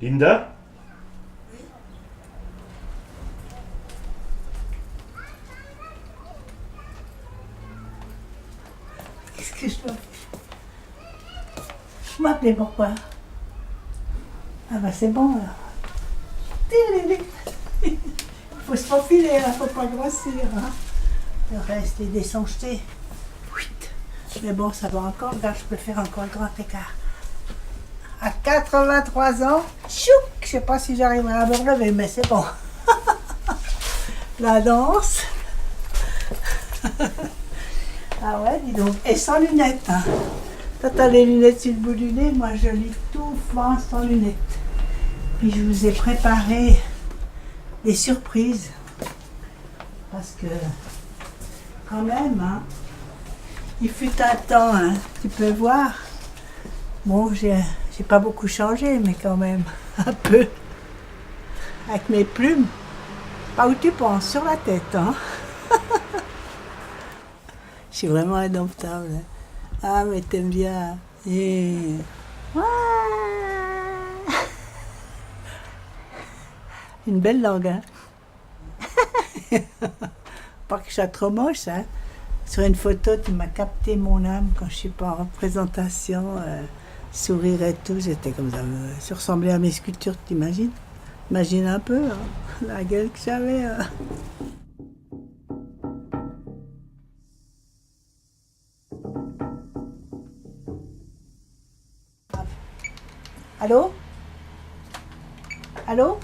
Linda? Qu'est-ce que je dois faire? Vous m'appelez pourquoi? Ah bah c'est bon alors. Il faut se profiler, il ne faut pas grossir. Hein. Le reste est descenché. Mais bon, ça va encore, regarde, je peux faire encore le grand écart. À 83 ans, chouc, je ne sais pas si j'arriverai à me relever, mais c'est bon. La danse. Ah ouais, dis donc. Et sans lunettes. Hein. Toi, t'as les lunettes sur le bout du nez, moi je lis tout fin sans lunettes. Puis je vous ai préparé des surprises. Parce que, quand même, hein, il fut un temps, hein, tu peux voir. Bon, j'ai pas beaucoup changé, mais quand même, un peu. Avec mes plumes. Pas où tu penses, sur la tête, hein. Je suis vraiment indomptable. Hein. Ah, mais t'aimes bien. Yeah. Ouais. Une belle langue, hein. Pas que je sois trop moche, hein. Sur une photo, tu m'as capté mon âme quand je suis pas en représentation. Sourire et tout, j'étais comme ça. Je ressemblais à mes sculptures, t'imagines? Imagine un peu, hein, la gueule que j'avais. Hein. Allô? Allô?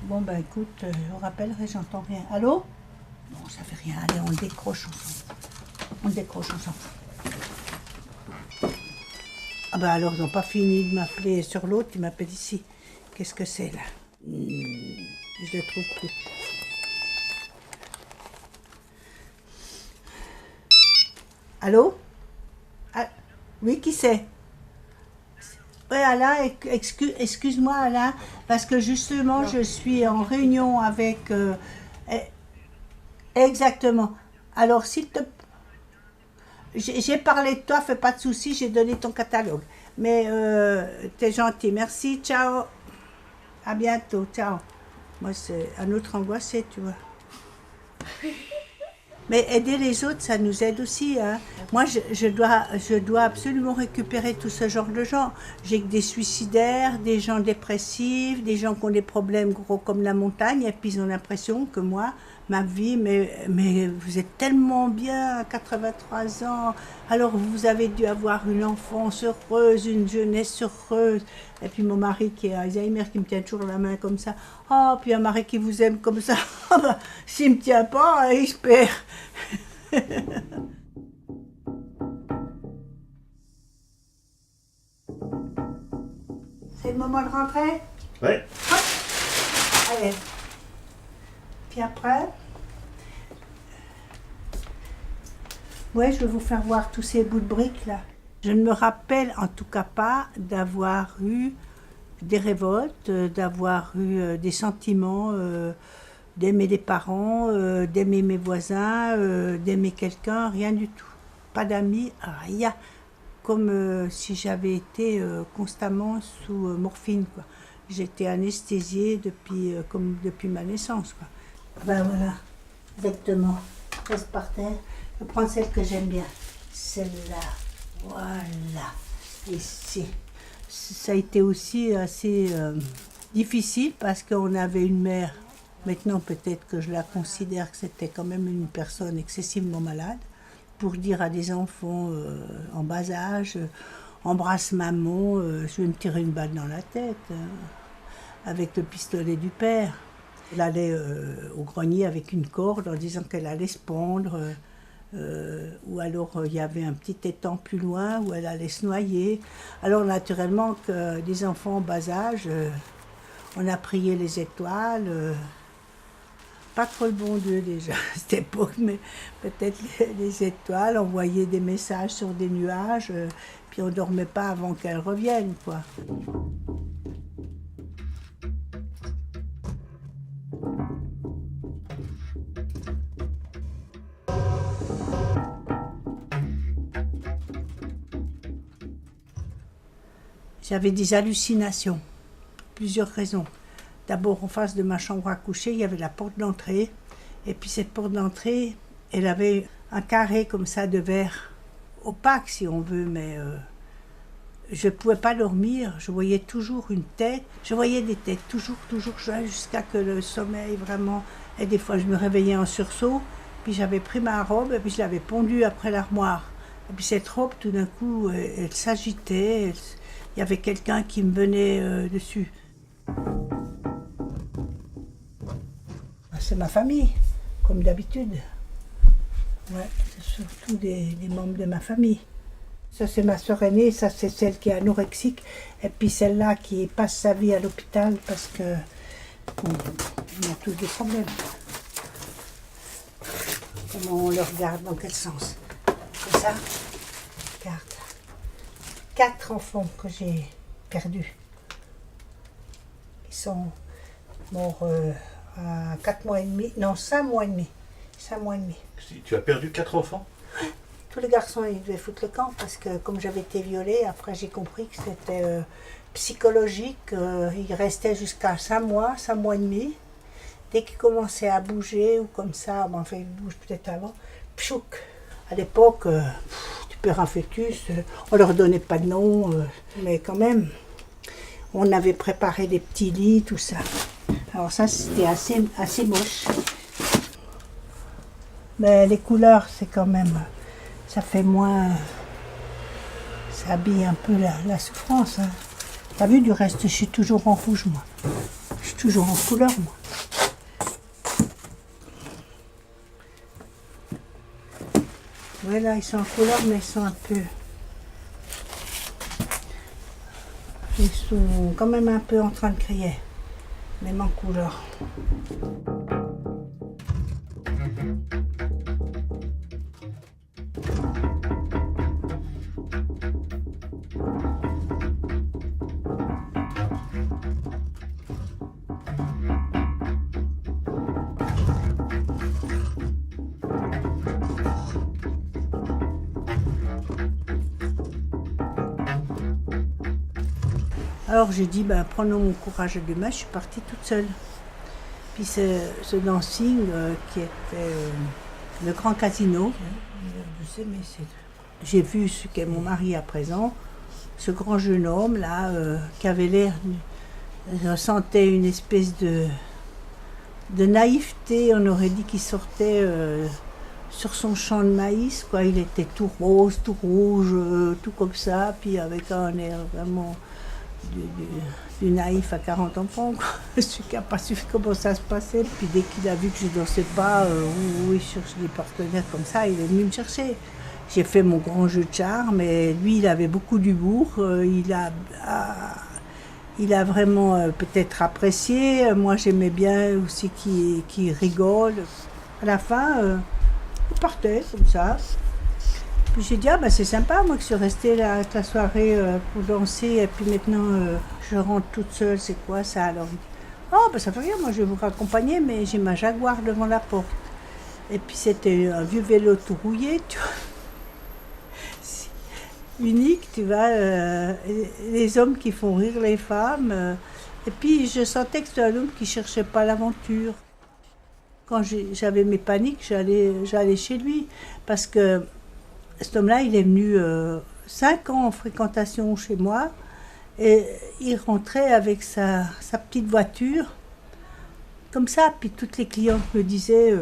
Bon, ben écoute, je rappellerai, j'entends rien. Allô? Non, ça fait rien. Allez, on décroche ensemble. On décroche ensemble. Ah ben alors, ils n'ont pas fini de m'appeler sur l'autre, ils m'appellent ici. Qu'est-ce que c'est, là? Je le trouve plus. Allô? Ah, oui, qui c'est? Oui, Alain, excuse-moi, Alain, parce que justement, je suis en réunion avec... exactement. Alors, s'il te... J'ai parlé de toi, fais pas de soucis, j'ai donné ton catalogue. Mais t'es gentil, merci, ciao. À bientôt, ciao. Moi, c'est un autre angoissé, tu vois. Mais aider les autres, ça nous aide aussi. Hein. Moi, je dois absolument récupérer tout ce genre de gens. J'ai que des suicidaires, des gens dépressifs, des gens qui ont des problèmes gros comme la montagne, et puis ils ont l'impression que moi, ma vie, mais vous êtes tellement bien à 83 ans, alors vous avez dû avoir une enfance heureuse, une jeunesse heureuse. Et puis mon mari qui est Alzheimer, qui me tient toujours la main comme ça. Oh, puis un mari qui vous aime comme ça. S'il ne me tient pas, il se perd. C'est le moment de rentrer? Ouais. Hop. Allez. Puis après, ouais, je vais vous faire voir tous ces bouts de briques là. Je ne me rappelle en tout cas pas d'avoir eu des révoltes, d'avoir eu des sentiments, d'aimer les parents, d'aimer mes voisins, d'aimer quelqu'un, rien du tout. Pas d'amis, rien. Comme si j'avais été constamment sous morphine, quoi. J'étais anesthésiée comme depuis ma naissance, quoi. Ben voilà, exactement. Reste par terre. Je vais prendre celle que j'aime bien. Celle-là. Voilà. Ici. Ça a été aussi assez difficile parce qu'on avait une mère. Maintenant, peut-être que je la considère que c'était quand même une personne excessivement malade. Pour dire à des enfants en bas âge, embrasse maman, je vais me tirer une balle dans la tête, avec le pistolet du père. Elle allait au grenier avec une corde en disant qu'elle allait se pendre, ou alors il y avait un petit étang plus loin où elle allait se noyer. Alors naturellement que des enfants en bas âge, on a prié les étoiles. Pas trop le bon Dieu déjà à cette époque, mais peut-être les étoiles, on voyait des messages sur des nuages, puis on ne dormait pas avant qu'elles reviennent, quoi. J'avais des hallucinations, plusieurs raisons. D'abord, en face de ma chambre à coucher, il y avait la porte d'entrée. Et puis cette porte d'entrée, elle avait un carré comme ça de verre, opaque si on veut, mais je ne pouvais pas dormir. Je voyais toujours une tête. Je voyais des têtes, toujours, jusqu'à que le sommeil vraiment... Et des fois, je me réveillais en sursaut, puis j'avais pris ma robe et puis je l'avais pondue après l'armoire. Et puis cette robe, tout d'un coup, elle s'agitait. Il y avait quelqu'un qui me venait dessus. C'est ma famille, comme d'habitude. Ouais, c'est surtout des membres de ma famille. Ça, c'est ma sœur aînée, ça, c'est celle qui est anorexique. Et puis celle-là qui passe sa vie à l'hôpital parce que bon, on a tous des problèmes. Comment on le regarde, dans quel sens? Comme ça. Regarde. 4 enfants que j'ai perdus. Ils sont morts à 4 mois et demi. Non, 5 mois et demi. 5 mois et demi. Tu as perdu 4 enfants? Tous les garçons, ils devaient foutre le camp parce que comme j'avais été violée, après j'ai compris que c'était psychologique. Ils restaient jusqu'à 5 mois et demi. Dès qu'ils commençaient à bouger ou comme ça, bon, enfin ils bougent peut-être avant, pchouk. À l'époque, du père un fœtus, on leur donnait pas de nom, mais quand même, on avait préparé des petits lits, tout ça. Alors ça, c'était assez moche. Mais les couleurs, c'est quand même... Ça fait moins... Ça habille un peu la souffrance. Hein. T'as vu, du reste, je suis toujours en rouge, moi. Je suis toujours en couleur, moi. Voilà, ils sont en couleur, mais ils sont un peu... Ils sont quand même un peu en train de crier. Même en couleur. Alors j'ai dit, ben, prenons mon courage à deux mains, je suis partie toute seule. Puis ce dancing qui était le grand casino, j'ai vu ce qu'est mon mari à présent, ce grand jeune homme là, qui avait l'air, je sentais une espèce de naïveté, on aurait dit qu'il sortait sur son champ de maïs, quoi. Il était tout rose, tout rouge, tout comme ça, puis avec un air vraiment... Du naïf à 40 enfants, quoi. Celui qui n'a pas su comment ça se passait. Puis dès qu'il a vu que je ne dansais pas, où il cherche des partenaires comme ça, il est venu me chercher. J'ai fait mon grand jeu de charme, et lui, il avait beaucoup d'humour. Il a vraiment peut-être apprécié. Moi, j'aimais bien aussi qu'il rigole. À la fin, il partait comme ça. Puis j'ai dit, ah ben c'est sympa, moi que je suis restée là toute la soirée pour danser, et puis maintenant je rentre toute seule, c'est quoi ça alors? Oh ben ça fait rien, moi je vais vous raccompagner, mais j'ai ma Jaguar devant la porte. Et puis c'était un vieux vélo tout rouillé, tu vois. Unique, tu vois, les hommes qui font rire les femmes. Et puis je sentais que c'était un homme qui cherchait pas l'aventure. Quand j'avais mes paniques, j'allais chez lui, parce que cet homme-là, il est venu 5 ans en fréquentation chez moi, et il rentrait avec sa petite voiture, comme ça, puis toutes les clientes me disaient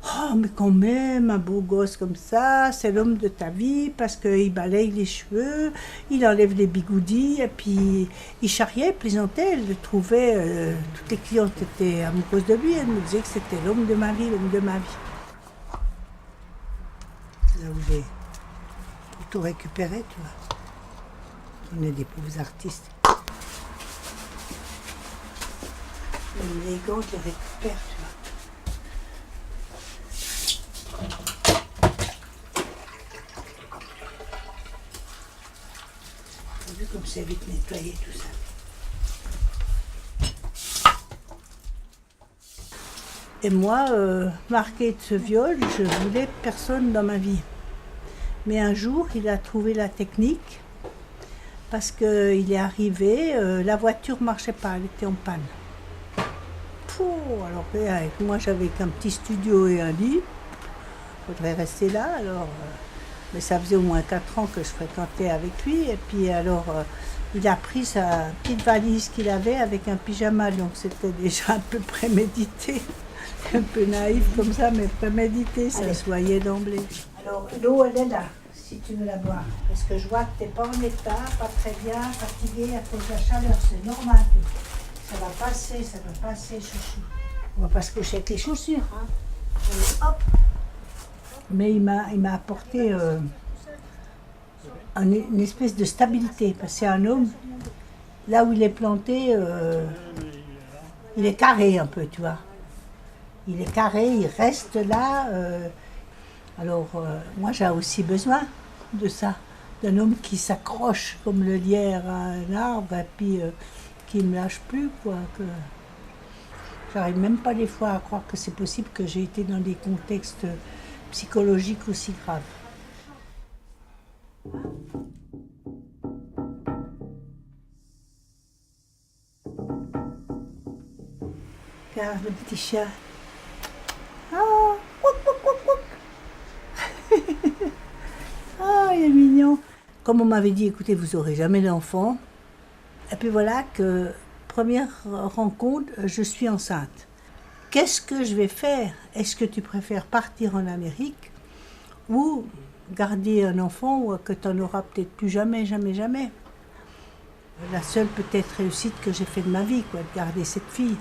oh mais quand même, un beau gosse comme ça, c'est l'homme de ta vie, parce qu'il balaye les cheveux, il enlève les bigoudis, et puis il charriait, plaisantait, elle le trouvait, toutes les clientes étaient amoureuses de lui, elles me disaient que c'était l'homme de ma vie, l'homme de ma vie. Là où j'ai tout récupéré, tu vois. On est des pauvres artistes. Les gants, je les récupère, tu vois. T'as vu comme c'est vite nettoyé tout ça. Et moi, marqué de ce viol, je voulais personne dans ma vie. Mais un jour, il a trouvé la technique, parce qu'il est arrivé, la voiture ne marchait pas, elle était en panne. Pouh, alors avec moi j'avais qu'un petit studio et un lit, il faudrait rester là alors. Mais ça faisait au moins 4 ans que je fréquentais avec lui. Et puis alors, il a pris sa petite valise qu'il avait avec un pyjama. Donc c'était déjà un peu prémédité. Un peu naïf comme ça, mais prémédité, ça se voyait d'emblée. Alors l'eau, elle est là, si tu veux la boire. Parce que je vois que tu n'es pas en état, pas très bien, fatigué à cause de la chaleur. C'est normal. Ça va passer, chouchou. On va pas se coucher avec les chaussures. Hein. Et hop. Mais il m'a apporté une espèce de stabilité. Parce que c'est un homme, là où il est planté, il est carré un peu, tu vois. Il est carré, il reste là. Alors, moi, j'ai aussi besoin de ça. D'un homme qui s'accroche comme le lierre à un arbre et puis qui ne me lâche plus, quoi. Que... J'arrive même pas des fois à croire que c'est possible que j'ai été dans des contextes psychologiques aussi graves. Regarde le petit chat. Ah, ah, il est mignon. Comme on m'avait dit, écoutez, vous n'aurez jamais d'enfant. Et puis voilà que, première rencontre, je suis enceinte. Qu'est-ce que je vais faire? Est-ce que tu préfères partir en Amérique ou garder un enfant que tu n'en auras peut-être plus jamais? La seule peut-être réussite que j'ai fait de ma vie, quoi, de garder cette fille.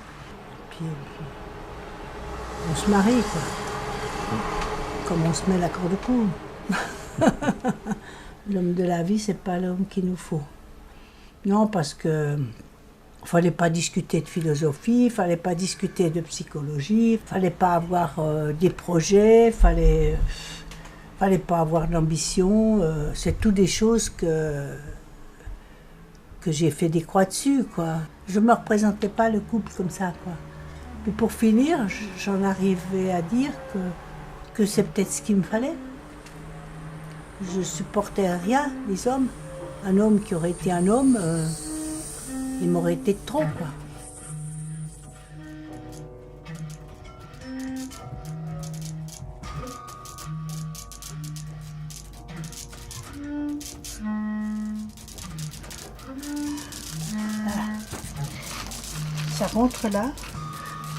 Puis on se marie, quoi. Comme on se met l'accord de cou. L'homme de la vie, c'est pas l'homme qu'il nous faut. Non, parce que fallait pas discuter de philosophie, fallait pas discuter de psychologie, fallait pas avoir des projets, fallait pas avoir d'ambition. C'est tout des choses que j'ai fait des croix dessus, quoi. Je me représentais pas le couple comme ça, quoi. Puis pour finir, j'en arrivais à dire que c'est peut-être ce qu'il me fallait. Je supportais rien, les hommes. Un homme qui aurait été un homme, il m'aurait été de trop, quoi. Voilà. Ça rentre là,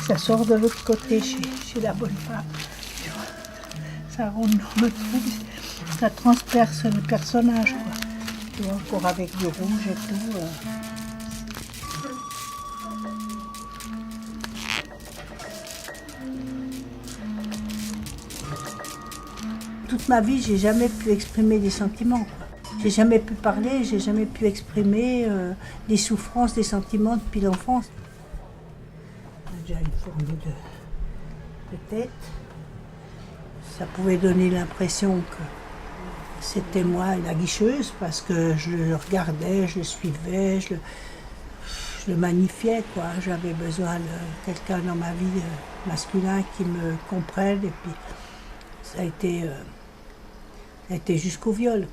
ça sort de l'autre côté chez la bonne femme. Tu vois. Ça rentre dans le truc, ça transperce le personnage, quoi. Tu vois, encore avec du rouge et tout. Toute ma vie, j'ai jamais pu exprimer des sentiments, quoi. J'ai jamais pu parler, j'ai jamais pu exprimer des souffrances, des sentiments depuis l'enfance. J'ai déjà une forme de tête. Ça pouvait donner l'impression que c'était moi la guicheuse parce que je le regardais, je le suivais, je le magnifiais, quoi. J'avais besoin de quelqu'un dans ma vie masculin qui me comprenne et puis ça a été jusqu'au viol.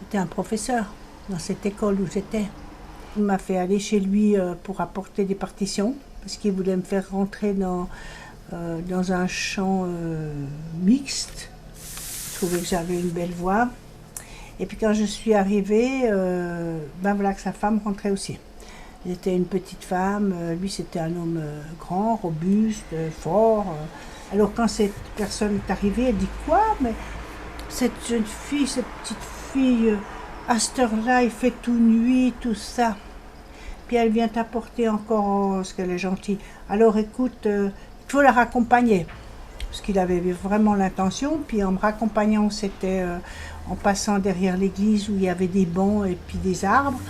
C'était un professeur dans cette école où j'étais. Il m'a fait aller chez lui pour apporter des partitions parce qu'il voulait me faire rentrer dans un chant mixte. Je trouvais que j'avais une belle voix. Et puis quand je suis arrivée, ben voilà que sa femme rentrait aussi. C'était une petite femme, lui c'était un homme grand, robuste, fort. Alors quand cette personne est arrivée, elle dit quoi? Mais cette jeune fille, cette petite fille, à cette heure-là, il fait tout nuit, tout ça. Puis elle vient t'apporter encore, parce qu'elle est gentille. Alors écoute, il faut la raccompagner. Parce qu'il avait vraiment l'intention. Puis en me raccompagnant, c'était en passant derrière l'église où il y avait des bancs et puis des arbres.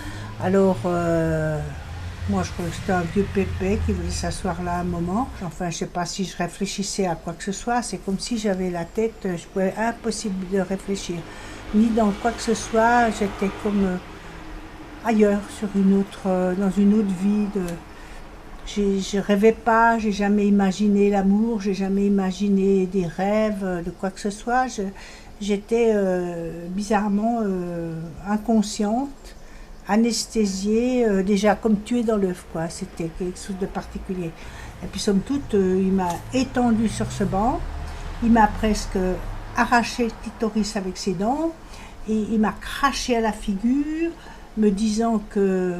Alors, moi je crois que c'était un vieux pépé qui voulait s'asseoir là un moment. Enfin, je ne sais pas si je réfléchissais à quoi que ce soit. C'est comme si j'avais la tête, je pouvais impossible de réfléchir. Ni dans quoi que ce soit, j'étais comme ailleurs, dans une autre vie. Je rêvais pas, j'ai jamais imaginé l'amour, j'ai jamais imaginé des rêves, de quoi que ce soit. J'étais bizarrement inconsciente, anesthésié, déjà comme tué dans l'œuf, quoi. C'était quelque chose de particulier. Et puis somme toute, il m'a étendu sur ce banc, il m'a presque arraché le clitoris avec ses dents, et il m'a craché à la figure, me disant que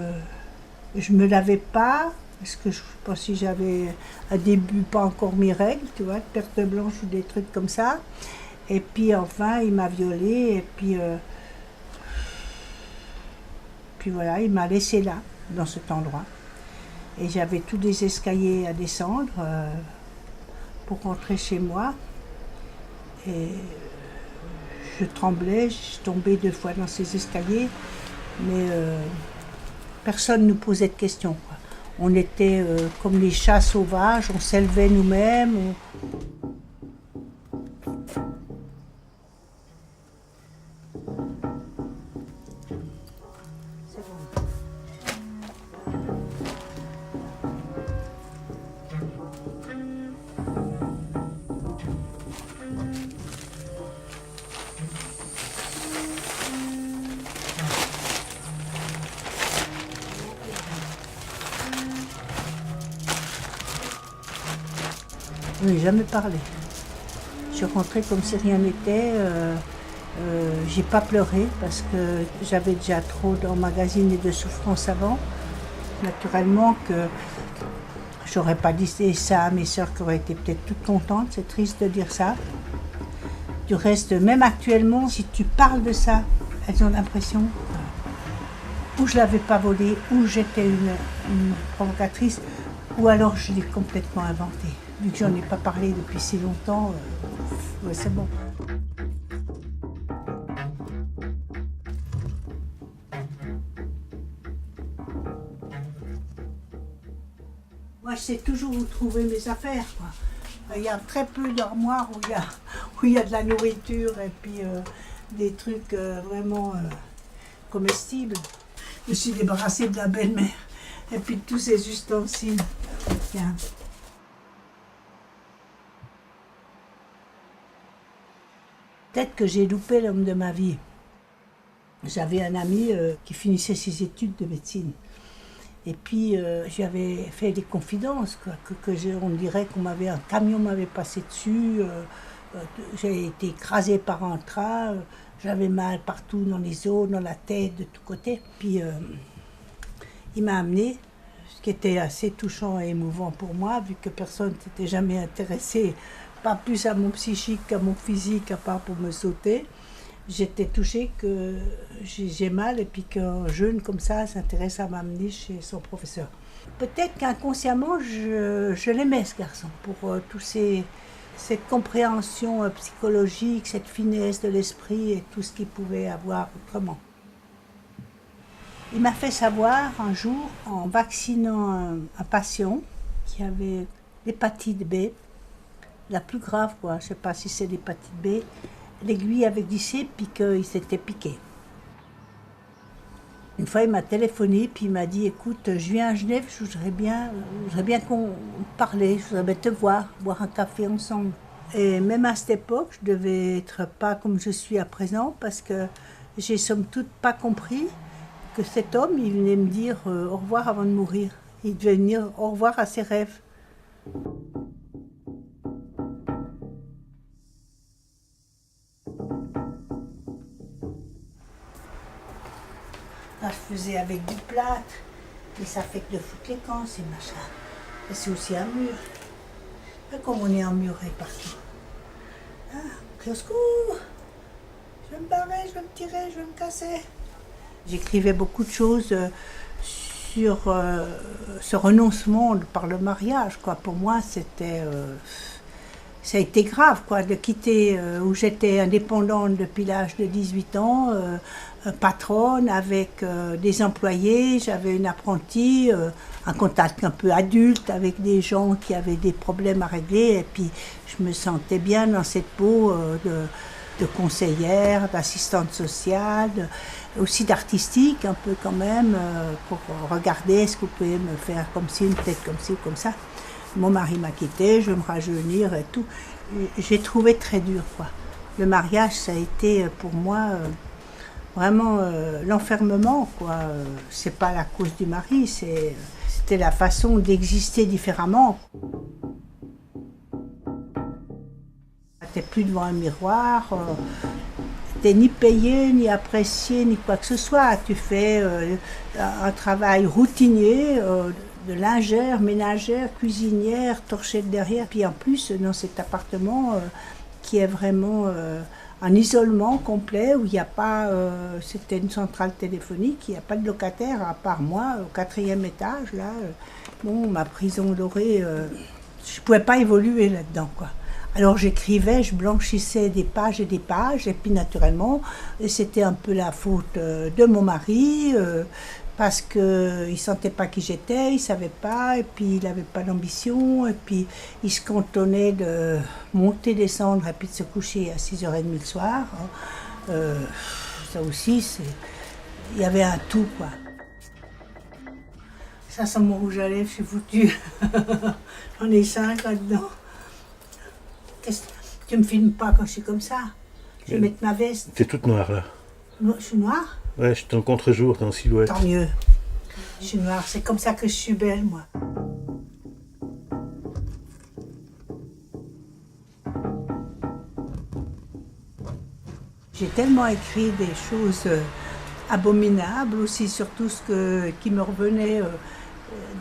je me lavais pas, parce que je ne sais pas si j'avais à début pas encore mes règles, tu vois, perte blanche ou des trucs comme ça. Et puis enfin, il m'a violée, et puis voilà, il m'a laissé là, dans cet endroit. Et j'avais tous des escaliers à descendre pour rentrer chez moi. Et je tremblais, je tombais 2 fois dans ces escaliers, mais personne ne nous posait de questions, quoi. On était comme les chats sauvages, on s'élevait nous-mêmes. C'est bon. Je n'ai jamais parlé. Je suis rentrée comme si rien n'était. J'ai pas pleuré parce que j'avais déjà trop d'emmagasiné de souffrance avant. Naturellement que j'aurais pas dit ça à mes sœurs qui auraient été peut-être toutes contentes. C'est triste de dire ça. Du reste, même actuellement, si tu parles de ça, elles ont l'impression ou je l'avais pas volé, ou j'étais une provocatrice, ou alors je l'ai complètement inventé. Vu que j'en ai pas parlé depuis si longtemps, ouais, c'est bon. Moi, je sais toujours où trouver mes affaires, quoi. Il y a très peu d'armoires où il y a de la nourriture et puis des trucs vraiment comestibles. Je me suis débarrassée de la belle-mère et puis de tous ces ustensiles. Tiens. Peut-être que j'ai loupé l'homme de ma vie. J'avais un ami qui finissait ses études de médecine. Et puis, j'avais fait des confidences, quoi, on dirait un camion m'avait passé dessus, j'ai été écrasée par un train, j'avais mal partout dans les os, dans la tête, de tous côtés. Puis, il m'a amené, ce qui était assez touchant et émouvant pour moi, vu que personne ne s'était jamais intéressé, pas plus à mon psychique qu'à mon physique, à part pour me sauter. J'étais touchée que j'ai mal et puis qu'un jeune comme ça s'intéresse à m'amener chez son professeur. Peut-être qu'inconsciemment, je l'aimais ce garçon pour cette compréhension psychologique, cette finesse de l'esprit et tout ce qu'il pouvait avoir autrement. Il m'a fait savoir un jour, en vaccinant un patient qui avait l'hépatite B, la plus grave, quoi. Je ne sais pas si c'est l'hépatite B, l'aiguille avait glissé puis qu'il s'était piqué. Une fois, il m'a téléphoné puis il m'a dit « Écoute, je viens à Genève, je voudrais bien qu'on parle, je voudrais bien te voir, boire un café ensemble. » Et même à cette époque, je devais être pas comme je suis à présent parce que j'ai somme toute pas compris que cet homme, il venait me dire au revoir avant de mourir. Il devait venir au revoir à ses rêves. Là, je faisais avec du plâtre, et ça fait que de foutre les camps, ces machins. Et c'est aussi un mur. Et comme on est emmuré partout. Ah, au secours! Je vais me barrer, je vais me tirer, je vais me casser. J'écrivais beaucoup de choses sur ce renoncement par le mariage, quoi. Pour moi, ça a été grave, quoi, de quitter où j'étais indépendante depuis l'âge de 18 ans, patronne avec des employés, j'avais une apprentie, un contact un peu adulte avec des gens qui avaient des problèmes à régler, et puis je me sentais bien dans cette peau de conseillère, d'assistante sociale, aussi d'artistique un peu quand même, pour regarder est-ce que vous pouvez me faire comme ci, peut-être comme ci ou comme ça. Mon mari m'a quittée, je veux me rajeunir et tout. J'ai trouvé très dur, quoi. Le mariage, ça a été pour moi vraiment l'enfermement, quoi. C'est pas la cause du mari, c'était la façon d'exister différemment. T'es plus devant un miroir, t'es ni payé, ni apprécié, ni quoi que ce soit. Tu fais un travail routinier de lingère, ménagère, cuisinière, torchette derrière. Puis en plus, dans cet appartement qui est vraiment en isolement complet, où il n'y a pas, c'était une centrale téléphonique, il n'y a pas de locataire à part moi, au 4e étage, là. Bon, ma prison dorée, je ne pouvais pas évoluer là-dedans, quoi. Alors j'écrivais, je blanchissais des pages et puis naturellement, c'était un peu la faute de mon mari, parce qu'il ne sentait pas qui j'étais, il ne savait pas, et puis il n'avait pas d'ambition, et puis il se cantonnait de monter, descendre, et puis de se coucher à 6h30 le soir. Ça aussi, il y avait un tout, quoi. Ça, c'est mon rouge à lèvres, je suis foutue. J'en ai 5 là-dedans. Tu me filmes pas quand je suis comme ça. Je vais mettre ma veste. T'es toute noire là. Je suis noire? Ouais, je suis en contre-jour, t'es en silhouette. Tant mieux. Je suis noire, c'est comme ça que je suis belle, moi. J'ai tellement écrit des choses abominables, aussi surtout qui me revenait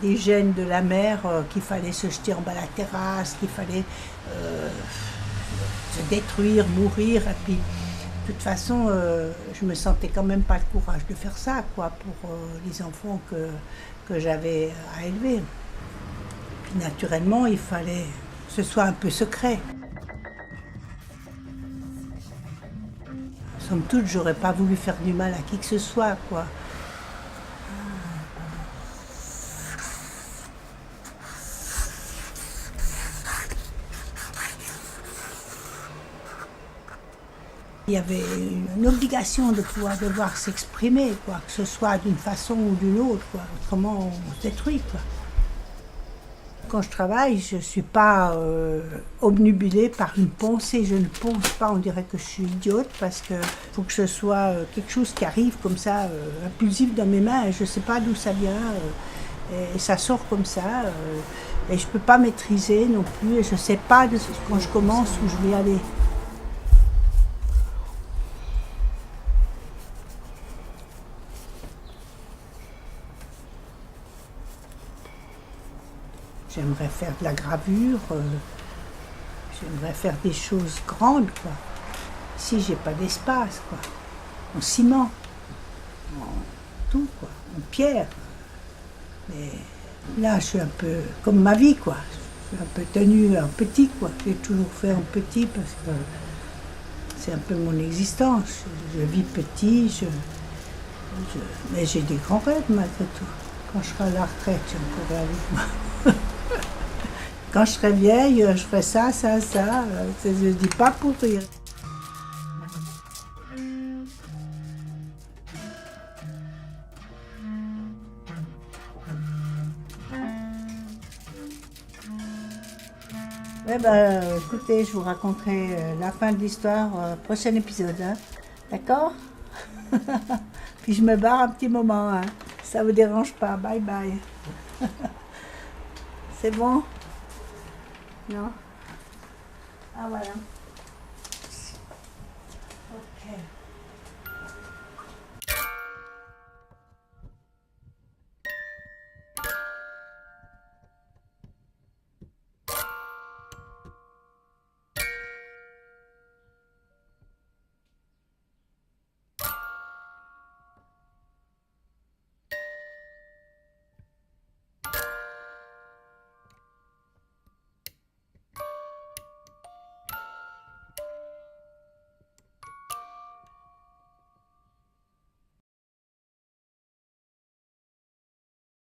des gènes de la mer, qu'il fallait se jeter en bas de la terrasse, qu'il fallait se détruire, mourir. Et puis, de toute façon, je me sentais quand même pas le courage de faire ça, quoi, pour les enfants que j'avais à élever. Puis naturellement, il fallait que ce soit un peu secret. Somme toute, j'aurais pas voulu faire du mal à qui que ce soit, quoi. Il y avait une obligation de devoir s'exprimer, quoi, que ce soit d'une façon ou d'une autre, quoi. Autrement, on se détruit, quoi. Quand je travaille, je ne suis pas obnubilée par une pensée. Je ne pense pas, on dirait que je suis idiote, parce qu'il faut que ce soit quelque chose qui arrive comme ça, impulsif dans mes mains, et je ne sais pas d'où ça vient, et ça sort comme ça, et je ne peux pas maîtriser non plus, et je ne sais pas quand je commence où je vais aller. J'aimerais faire de la gravure, j'aimerais faire des choses grandes, quoi. Ici, j'ai pas d'espace, quoi. En ciment, en tout, quoi, en pierre. Mais là, je suis un peu comme ma vie, quoi. Je suis un peu tenue en petit, quoi. J'ai toujours fait en petit parce que c'est un peu mon existence. Je vis petit, mais j'ai des grands rêves malgré tout. Quand je serai à la retraite, j'ai encore avec moi. Quand je serai vieille, je ferai ça. Je ne dis pas pour rire. Eh ben, écoutez, je vous raconterai la fin de l'histoire au prochain épisode. Hein. D'accord? Puis je me barre un petit moment. Hein. Ça ne vous dérange pas. Bye bye. C'est bon? Non? Ah voilà.